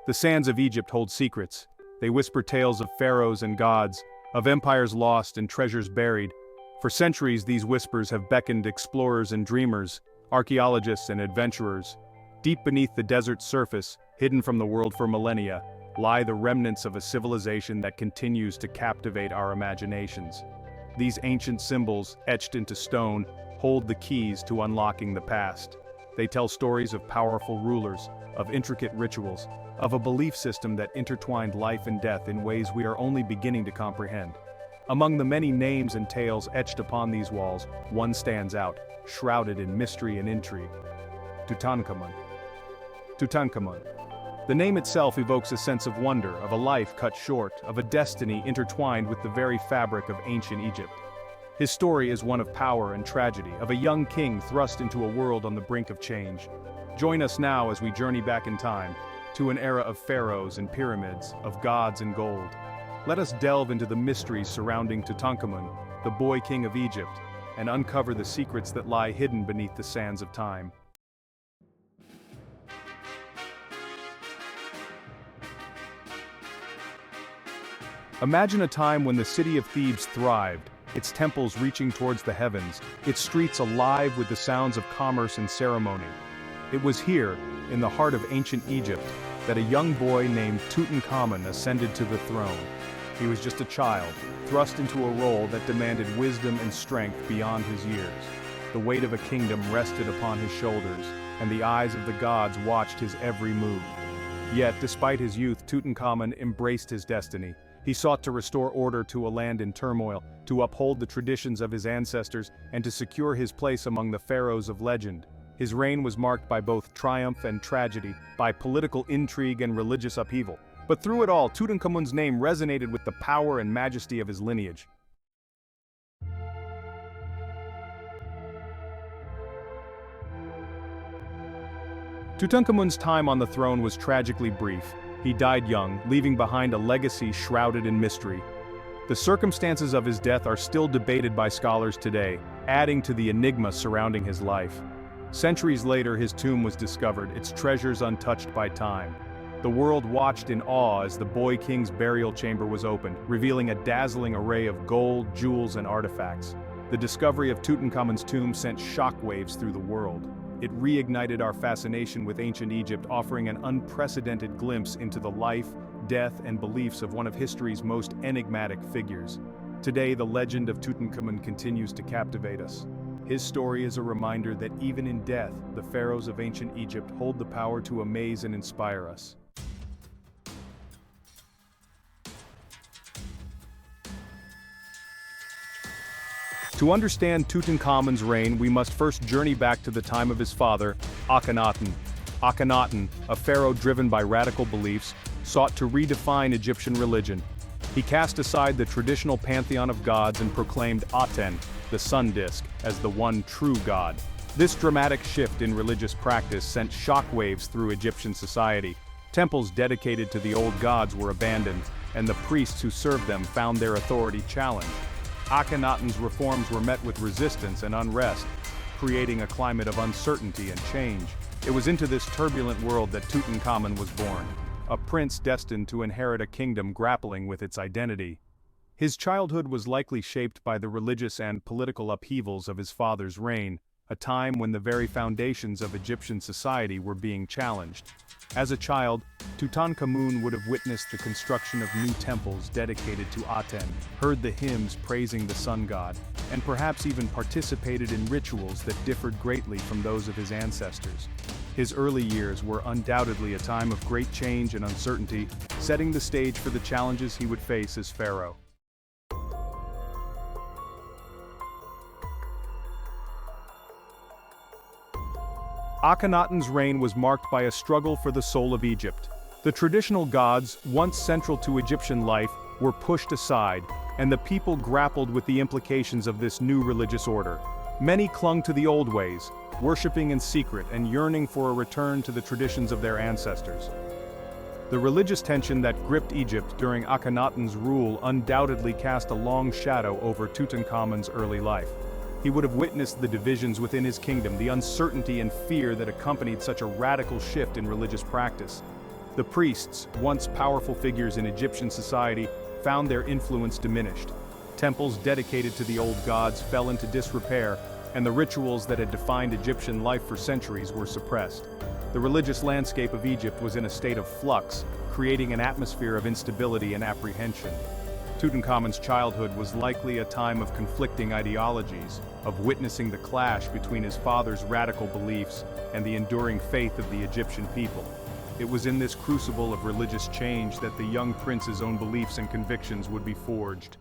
The sands of Egypt hold secrets. They whisper tales of pharaohs and gods, of empires lost and treasures buried. For centuries, these whispers have beckoned explorers and dreamers, archaeologists and adventurers. Deep beneath the desert's surface, hidden from the world for millennia, lie the remnants of a civilization that continues to captivate our imaginations. These ancient symbols, etched into stone, hold the keys to unlocking the past. They tell stories of powerful rulers, of intricate rituals, of a belief system that intertwined life and death in ways we are only beginning to comprehend. Among the many names and tales etched upon these walls, one stands out, shrouded in mystery and intrigue. Tutankhamun. Tutankhamun. The name itself evokes a sense of wonder, of a life cut short, of a destiny intertwined with the very fabric of ancient Egypt. His story is one of power and tragedy, of a young king thrust into a world on the brink of change. Join us now as we journey back in time, to an era of pharaohs and pyramids, of gods and gold. Let us delve into the mysteries surrounding Tutankhamun, the boy king of Egypt, and uncover the secrets that lie hidden beneath the sands of time. Imagine a time when the city of Thebes thrived, its temples reaching towards the heavens, its streets alive with the sounds of commerce and ceremony. It was here, in the heart of ancient Egypt, that a young boy named Tutankhamun ascended to the throne. He was just a child, thrust into a role that demanded wisdom and strength beyond his years. The weight of a kingdom rested upon his shoulders, and the eyes of the gods watched his every move. Yet, despite his youth, Tutankhamun embraced his destiny. He sought to restore order to a land in turmoil, to uphold the traditions of his ancestors, and to secure his place among the pharaohs of legend. His reign was marked by both triumph and tragedy, by political intrigue and religious upheaval. But through it all, Tutankhamun's name resonated with the power and majesty of his lineage. Tutankhamun's time on the throne was tragically brief. He died young, leaving behind a legacy shrouded in mystery. The circumstances of his death are still debated by scholars today, adding to the enigma surrounding his life. Centuries later, his tomb was discovered, its treasures untouched by time. The world watched in awe as the boy king's burial chamber was opened, revealing a dazzling array of gold, jewels, and artifacts. The discovery of Tutankhamun's tomb sent shockwaves through the world. It reignited our fascination with ancient Egypt, offering an unprecedented glimpse into the life, death, and beliefs of one of history's most enigmatic figures. Today, the legend of Tutankhamun continues to captivate us. His story is a reminder that even in death, the pharaohs of ancient Egypt hold the power to amaze and inspire us. To understand Tutankhamun's reign, we must first journey back to the time of his father, Akhenaten. Akhenaten, a pharaoh driven by radical beliefs, sought to redefine Egyptian religion. He cast aside the traditional pantheon of gods and proclaimed Aten, the sun disk, as the one true god. This dramatic shift in religious practice sent shockwaves through Egyptian society. Temples dedicated to the old gods were abandoned, and the priests who served them found their authority challenged. Akhenaten's reforms were met with resistance and unrest, creating a climate of uncertainty and change. It was into this turbulent world that Tutankhamun was born, a prince destined to inherit a kingdom grappling with its identity. His childhood was likely shaped by the religious and political upheavals of his father's reign, a time when the very foundations of Egyptian society were being challenged. As a child, Tutankhamun would have witnessed the construction of new temples dedicated to Aten, heard the hymns praising the sun god, and perhaps even participated in rituals that differed greatly from those of his ancestors. His early years were undoubtedly a time of great change and uncertainty, setting the stage for the challenges he would face as pharaoh. Akhenaten's reign was marked by a struggle for the soul of Egypt. The traditional gods, once central to Egyptian life, were pushed aside, and the people grappled with the implications of this new religious order. Many clung to the old ways, worshipping in secret and yearning for a return to the traditions of their ancestors. The religious tension that gripped Egypt during Akhenaten's rule undoubtedly cast a long shadow over Tutankhamun's early life. He would have witnessed the divisions within his kingdom, the uncertainty and fear that accompanied such a radical shift in religious practice. The priests, once powerful figures in Egyptian society, found their influence diminished. Temples dedicated to the old gods fell into disrepair, and the rituals that had defined Egyptian life for centuries were suppressed. The religious landscape of Egypt was in a state of flux, creating an atmosphere of instability and apprehension. Tutankhamun's childhood was likely a time of conflicting ideologies, of witnessing the clash between his father's radical beliefs and the enduring faith of the Egyptian people. It was in this crucible of religious change that the young prince's own beliefs and convictions would be forged.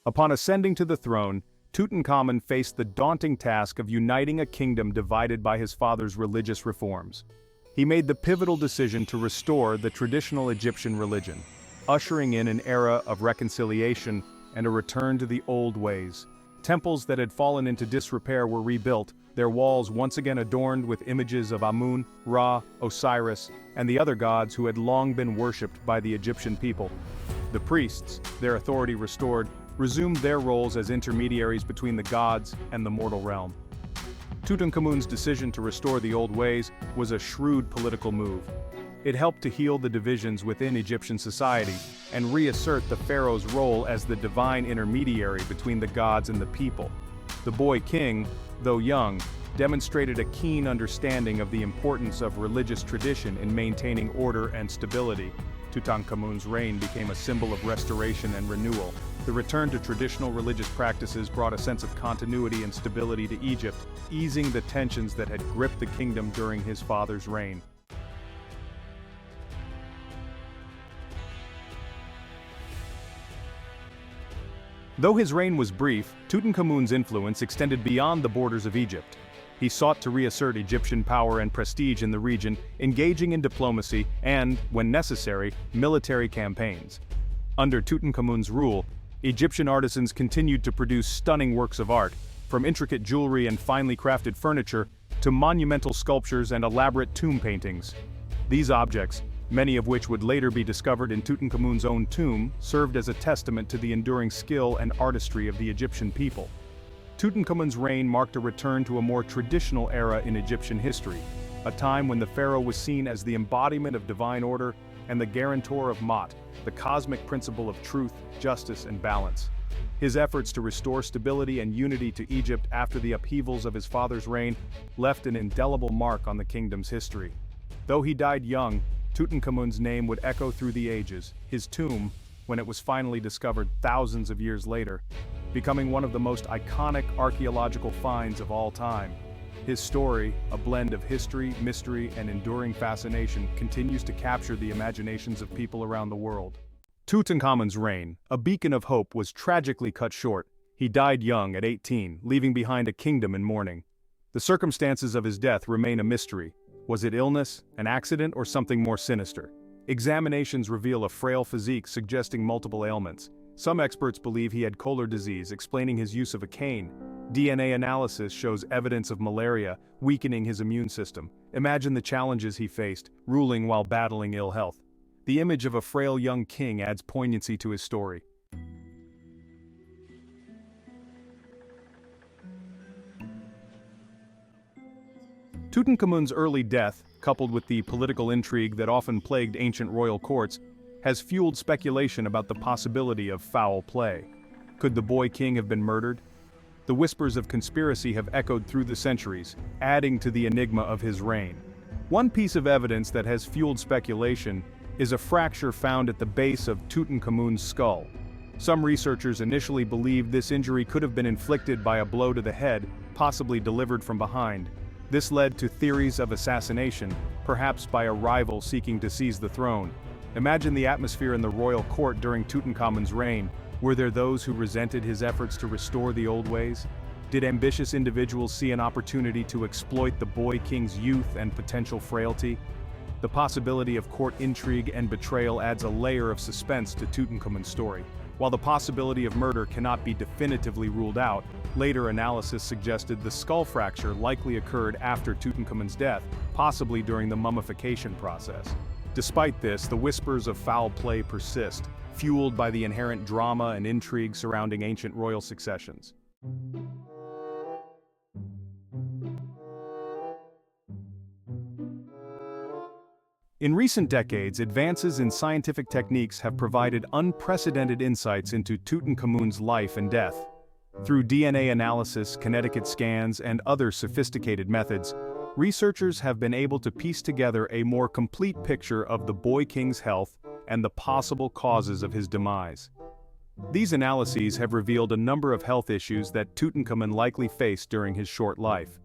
Upon ascending to the throne, Tutankhamun faced the daunting task of uniting a kingdom divided by his father's religious reforms. He made the pivotal decision to restore the traditional Egyptian religion, ushering in an era of reconciliation and a return to the old ways. Temples that had fallen into disrepair were rebuilt, their walls once again adorned with images of Amun, Ra, Osiris, and the other gods who had long been worshipped by the Egyptian people. The priests, their authority restored, resumed their roles as intermediaries between the gods and the mortal realm. Tutankhamun's decision to restore the old ways was a shrewd political move. It helped to heal the divisions within Egyptian society and reassert the pharaoh's role as the divine intermediary between the gods and the people. The boy king, though young, demonstrated a keen understanding of the importance of religious tradition in maintaining order and stability. Tutankhamun's reign became a symbol of restoration and renewal. The return to traditional religious practices brought a sense of continuity and stability to Egypt, easing the tensions that had gripped the kingdom during his father's reign. Though his reign was brief, Tutankhamun's influence extended beyond the borders of Egypt. He sought to reassert Egyptian power and prestige in the region, engaging in diplomacy and, when necessary, military campaigns. Under Tutankhamun's rule, Egyptian artisans continued to produce stunning works of art, from intricate jewelry and finely crafted furniture to monumental sculptures and elaborate tomb paintings. These objects, many of which would later be discovered in Tutankhamun's own tomb, served as a testament to the enduring skill and artistry of the Egyptian people. Tutankhamun's reign marked a return to a more traditional era in Egyptian history, a time when the pharaoh was seen as the embodiment of divine order and the guarantor of Ma'at, the cosmic principle of truth, justice, and balance. His efforts to restore stability and unity to Egypt after the upheavals of his father's reign left an indelible mark on the kingdom's history. Though he died young, Tutankhamun's name would echo through the ages, his tomb, when it was finally discovered thousands of years later, becoming one of the most iconic archaeological finds of all time. His story, a blend of history, mystery, and enduring fascination, continues to capture the imaginations of people around the world. Tutankhamun's reign, a beacon of hope, was tragically cut short. He died young at 18, leaving behind a kingdom in mourning. The circumstances of his death remain a mystery. Was it illness, an accident, or something more sinister? Examinations reveal a frail physique suggesting multiple ailments. Some experts believe he had Kolar disease, explaining his use of a cane. DNA analysis shows evidence of malaria, weakening his immune system. Imagine the challenges he faced, ruling while battling ill health. The image of a frail young king adds poignancy to his story. Tutankhamun's early death, coupled with the political intrigue that often plagued ancient royal courts, has fueled speculation about the possibility of foul play. Could the boy king have been murdered? The whispers of conspiracy have echoed through the centuries, adding to the enigma of his reign. One piece of evidence that has fueled speculation is a fracture found at the base of Tutankhamun's skull. Some researchers initially believed this injury could have been inflicted by a blow to the head, possibly delivered from behind. This led to theories of assassination, perhaps by a rival seeking to seize the throne. Imagine the atmosphere in the royal court during Tutankhamun's reign. Were there those who resented his efforts to restore the old ways? Did ambitious individuals see an opportunity to exploit the boy king's youth and potential frailty? The possibility of court intrigue and betrayal adds a layer of suspense to Tutankhamun's story. While the possibility of murder cannot be definitively ruled out, later analysis suggested the skull fracture likely occurred after Tutankhamun's death, possibly during the mummification process. Despite this, the whispers of foul play persist, fueled by the inherent drama and intrigue surrounding ancient royal successions. In recent decades, advances in scientific techniques have provided unprecedented insights into Tutankhamun's life and death. Through DNA analysis, kinetic scans, and other sophisticated methods, researchers have been able to piece together a more complete picture of the boy king's health and the possible causes of his demise. These analyses have revealed a number of health issues that Tutankhamun likely faced during his short life.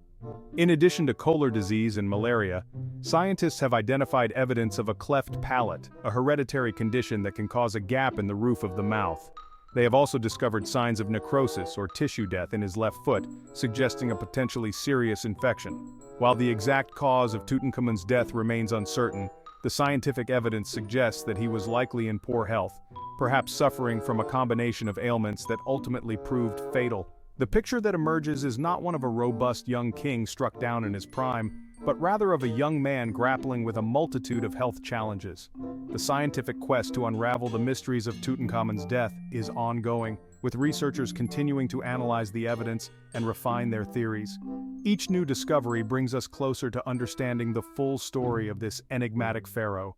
In addition to choler disease and malaria, scientists have identified evidence of a cleft palate, a hereditary condition that can cause a gap in the roof of the mouth. They have also discovered signs of necrosis or tissue death in his left foot, suggesting a potentially serious infection. While the exact cause of Tutankhamun's death remains uncertain, the scientific evidence suggests that he was likely in poor health, perhaps suffering from a combination of ailments that ultimately proved fatal. The picture that emerges is not one of a robust young king struck down in his prime, but rather of a young man grappling with a multitude of health challenges. The scientific quest to unravel the mysteries of Tutankhamun's death is ongoing, with researchers continuing to analyze the evidence and refine their theories. Each new discovery brings us closer to understanding the full story of this enigmatic pharaoh.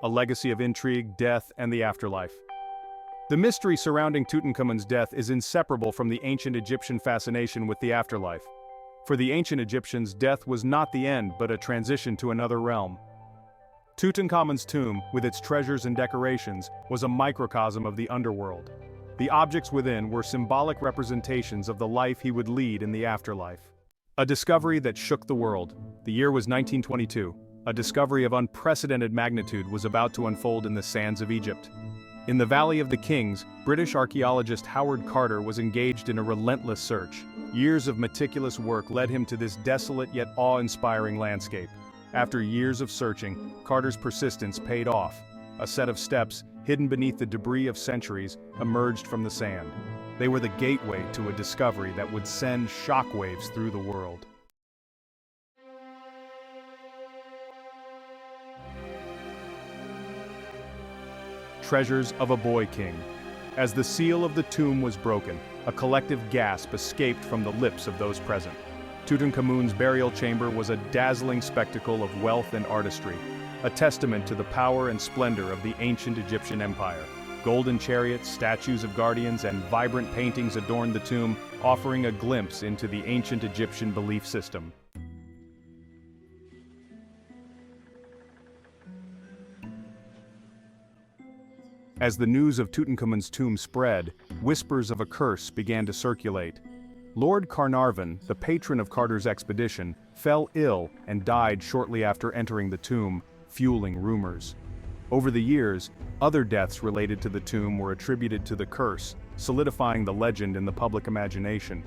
A legacy of intrigue, death, and the afterlife. The mystery surrounding Tutankhamun's death is inseparable from the ancient Egyptian fascination with the afterlife. For the ancient Egyptians, death was not the end, but a transition to another realm. Tutankhamun's tomb, with its treasures and decorations, was a microcosm of the underworld. The objects within were symbolic representations of the life he would lead in the afterlife. A discovery that shook the world. The year was 1922. A discovery of unprecedented magnitude was about to unfold in the sands of Egypt. In the Valley of the Kings, British archaeologist Howard Carter was engaged in a relentless search. Years of meticulous work led him to this desolate yet awe-inspiring landscape. After years of searching, Carter's persistence paid off. A set of steps, hidden beneath the debris of centuries, emerged from the sand. They were the gateway to a discovery that would send shockwaves through the world. Treasures of a boy king. As the seal of the tomb was broken, a collective gasp escaped from the lips of those present. Tutankhamun's burial chamber was a dazzling spectacle of wealth and artistry, a testament to the power and splendor of the ancient Egyptian empire. Golden chariots, statues of guardians, and vibrant paintings adorned the tomb, offering a glimpse into the ancient Egyptian belief system. As the news of Tutankhamun's tomb spread, whispers of a curse began to circulate. Lord Carnarvon, the patron of Carter's expedition, fell ill and died shortly after entering the tomb, fueling rumors. Over the years, other deaths related to the tomb were attributed to the curse, solidifying the legend in the public imagination.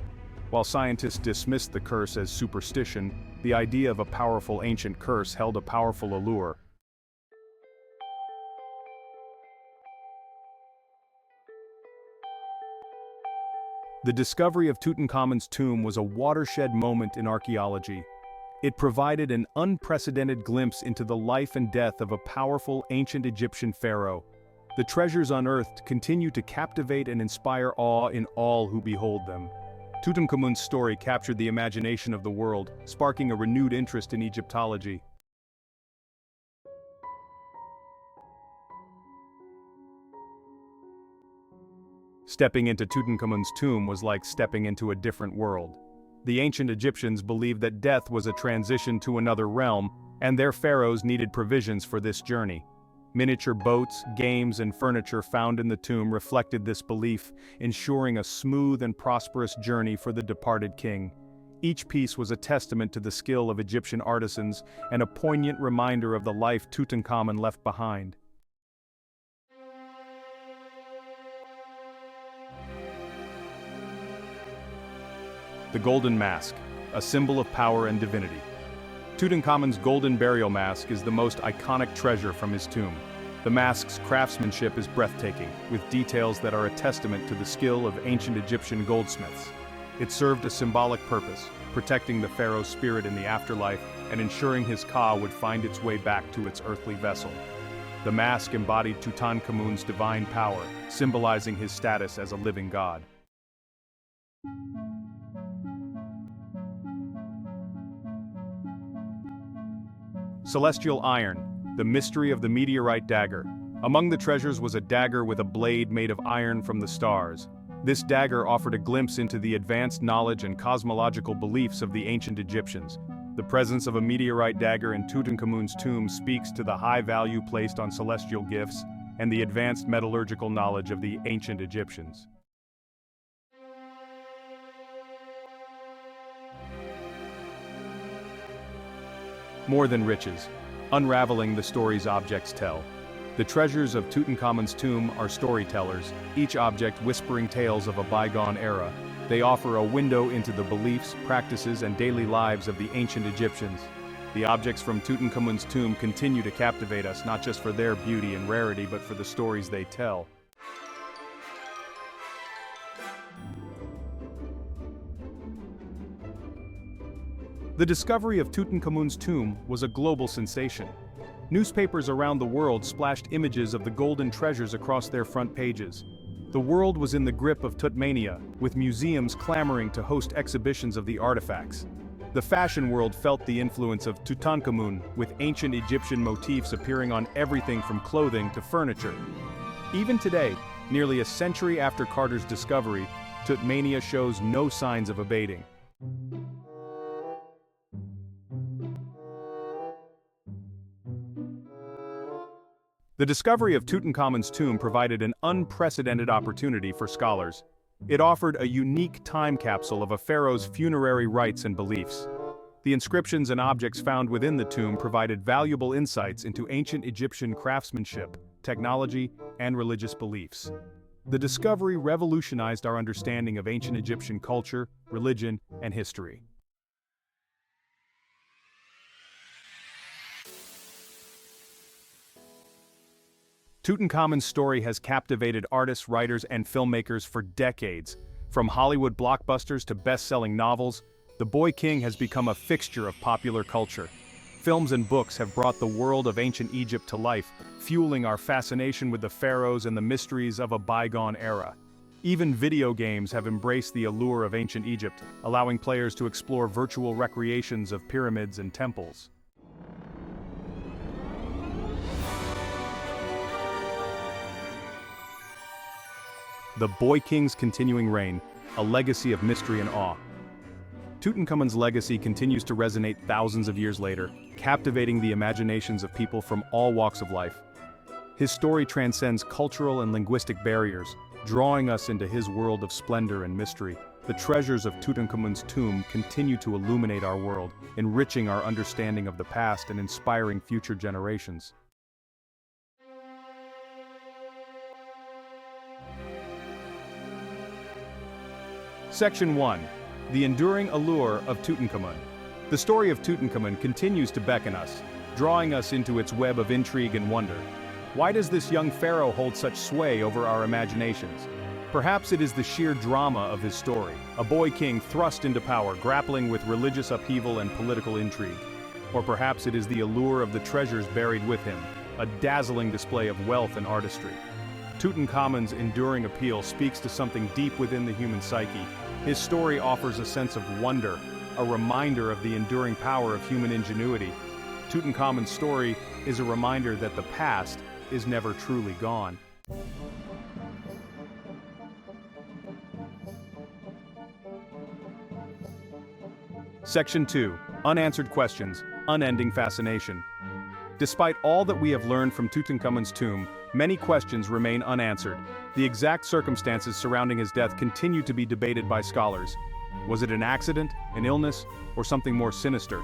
While scientists dismissed the curse as superstition, the idea of a powerful ancient curse held a powerful allure. The discovery of Tutankhamun's tomb was a watershed moment in archaeology. It provided an unprecedented glimpse into the life and death of a powerful ancient Egyptian pharaoh. The treasures unearthed continue to captivate and inspire awe in all who behold them. Tutankhamun's story captured the imagination of the world, sparking a renewed interest in Egyptology. Stepping into Tutankhamun's tomb was like stepping into a different world. The ancient Egyptians believed that death was a transition to another realm, and their pharaohs needed provisions for this journey. Miniature boats, games, and furniture found in the tomb reflected this belief, ensuring a smooth and prosperous journey for the departed king. Each piece was a testament to the skill of Egyptian artisans and a poignant reminder of the life Tutankhamun left behind. The Golden Mask, a symbol of power and divinity. Tutankhamun's golden burial mask is the most iconic treasure from his tomb. The mask's craftsmanship is breathtaking, with details that are a testament to the skill of ancient Egyptian goldsmiths. It served a symbolic purpose, protecting the pharaoh's spirit in the afterlife and ensuring his ka would find its way back to its earthly vessel. The mask embodied Tutankhamun's divine power, symbolizing his status as a living god. Celestial iron, the mystery of the meteorite dagger. Among the treasures was a dagger with a blade made of iron from the stars. This dagger offered a glimpse into the advanced knowledge and cosmological beliefs of the ancient Egyptians. The presence of a meteorite dagger in Tutankhamun's tomb speaks to the high value placed on celestial gifts and the advanced metallurgical knowledge of the ancient Egyptians. More than riches, unraveling the stories objects tell. The treasures of Tutankhamun's tomb are storytellers, each object whispering tales of a bygone era. They offer a window into the beliefs, practices, and daily lives of the ancient Egyptians. The objects from Tutankhamun's tomb continue to captivate us not just for their beauty and rarity but for the stories they tell. The discovery of Tutankhamun's tomb was a global sensation. Newspapers around the world splashed images of the golden treasures across their front pages. The world was in the grip of Tutmania, with museums clamoring to host exhibitions of the artifacts. The fashion world felt the influence of Tutankhamun, with ancient Egyptian motifs appearing on everything from clothing to furniture. Even today, nearly a century after Carter's discovery, Tutmania shows no signs of abating. The discovery of Tutankhamun's tomb provided an unprecedented opportunity for scholars. It offered a unique time capsule of a pharaoh's funerary rites and beliefs. The inscriptions and objects found within the tomb provided valuable insights into ancient Egyptian craftsmanship, technology, and religious beliefs. The discovery revolutionized our understanding of ancient Egyptian culture, religion, and history. Tutankhamun's story has captivated artists, writers, and filmmakers for decades. From Hollywood blockbusters to best-selling novels, the Boy King has become a fixture of popular culture. Films and books have brought the world of ancient Egypt to life, fueling our fascination with the pharaohs and the mysteries of a bygone era. Even video games have embraced the allure of ancient Egypt, allowing players to explore virtual recreations of pyramids and temples. The Boy King's continuing reign, a legacy of mystery and awe. Tutankhamun's legacy continues to resonate thousands of years later, captivating the imaginations of people from all walks of life. His story transcends cultural and linguistic barriers, drawing us into his world of splendor and mystery. The treasures of Tutankhamun's tomb continue to illuminate our world, enriching our understanding of the past and inspiring future generations. Section 1. The enduring allure of Tutankhamun. The story of Tutankhamun continues to beckon us, drawing us into its web of intrigue and wonder. Why does this young pharaoh hold such sway over our imaginations? Perhaps it is the sheer drama of his story, a boy king thrust into power, grappling with religious upheaval and political intrigue. Or perhaps it is the allure of the treasures buried with him, a dazzling display of wealth and artistry. Tutankhamun's enduring appeal speaks to something deep within the human psyche. His story offers a sense of wonder, a reminder of the enduring power of human ingenuity. Tutankhamun's story is a reminder that the past is never truly gone. Section 2. Unanswered questions, unending fascination. Despite all that we have learned from Tutankhamun's tomb, many questions remain unanswered. The exact circumstances surrounding his death continue to be debated by scholars. Was it an accident, an illness, or something more sinister?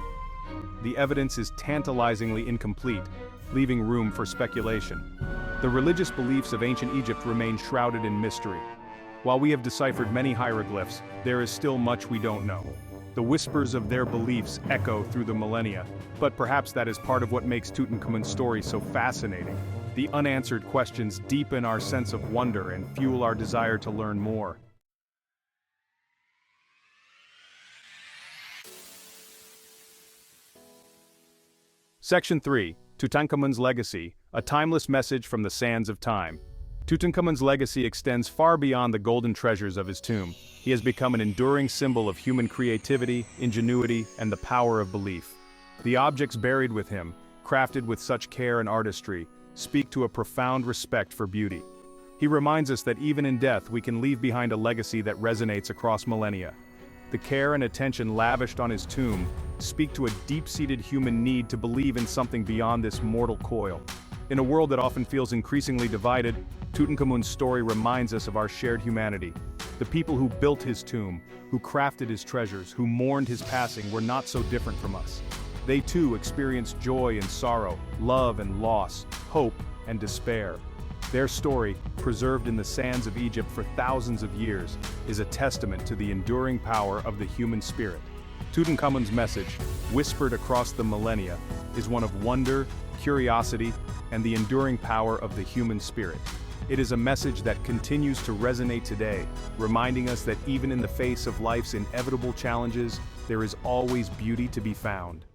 The evidence is tantalizingly incomplete, leaving room for speculation. The religious beliefs of ancient Egypt remain shrouded in mystery. While we have deciphered many hieroglyphs, there is still much we don't know. The whispers of their beliefs echo through the millennia, but perhaps that is part of what makes Tutankhamun's story so fascinating. The unanswered questions deepen our sense of wonder and fuel our desire to learn more. Section 3. Tutankhamun's Legacy, a timeless message from the sands of time. Tutankhamun's legacy extends far beyond the golden treasures of his tomb. He has become an enduring symbol of human creativity, ingenuity, and the power of belief. The objects buried with him, crafted with such care and artistry, speak to a profound respect for beauty. He reminds us that even in death we can leave behind a legacy that resonates across millennia. The care and attention lavished on his tomb speak to a deep-seated human need to believe in something beyond this mortal coil. In a world that often feels increasingly divided, Tutankhamun's story reminds us of our shared humanity. The people who built his tomb, who crafted his treasures, who mourned his passing were not so different from us. They too experienced joy and sorrow, love and loss, hope and despair. Their story, preserved in the sands of Egypt for thousands of years, is a testament to the enduring power of the human spirit. Tutankhamun's message, whispered across the millennia, is one of wonder, curiosity, and the enduring power of the human spirit. It is a message that continues to resonate today, reminding us that even in the face of life's inevitable challenges, there is always beauty to be found.